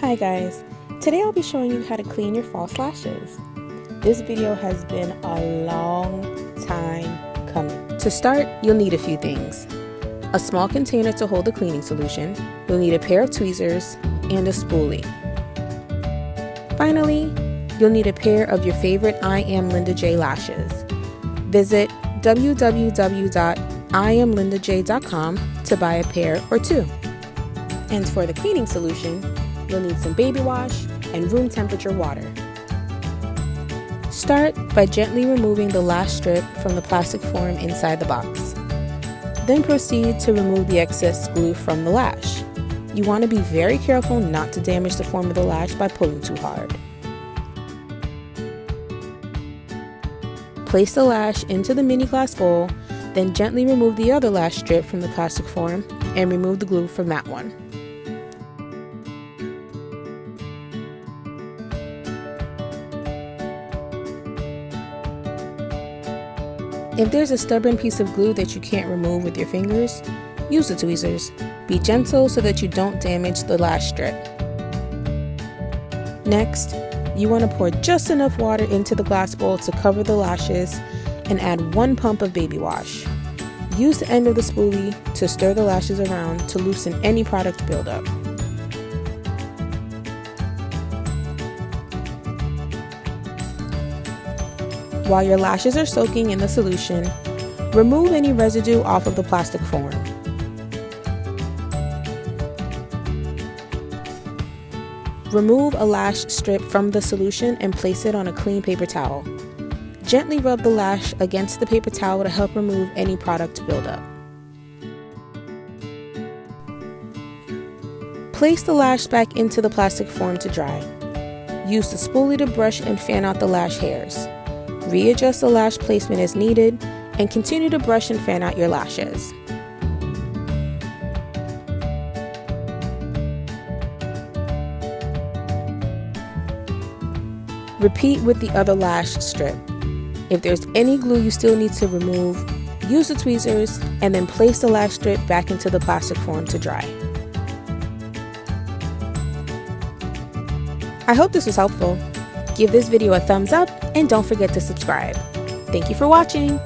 Hi guys, today I'll be showing you how to clean your false lashes. This video has been a long time coming. To start, you'll need a few things. A small container to hold the cleaning solution, you'll need a pair of tweezers, and a spoolie. Finally, you'll need a pair of your favorite I Am Linda J lashes. Visit www.iamlindaj.com to buy a pair or two. And for the cleaning solution, you'll need some baby wash and room temperature water. Start by gently removing the lash strip from the plastic form inside the box. Then proceed to remove the excess glue from the lash. You want to be very careful not to damage the form of the lash by pulling too hard. Place the lash into the mini glass bowl, then gently remove the other lash strip from the plastic form and remove the glue from that one. If there's a stubborn piece of glue that you can't remove with your fingers, use the tweezers. Be gentle so that you don't damage the lash strip. Next, you want to pour just enough water into the glass bowl to cover the lashes and add 1 pump of baby wash. Use the end of the spoolie to stir the lashes around to loosen any product buildup. While your lashes are soaking in the solution, remove any residue off of the plastic form. Remove a lash strip from the solution and place it on a clean paper towel. Gently rub the lash against the paper towel to help remove any product buildup. Place the lash back into the plastic form to dry. Use the spoolie to brush and fan out the lash hairs. Readjust the lash placement as needed and continue to brush and fan out your lashes. Repeat with the other lash strip. If there's any glue you still need to remove, use the tweezers and then place the lash strip back into the plastic form to dry. I hope this was helpful. Give this video a thumbs up and don't forget to subscribe. Thank you for watching.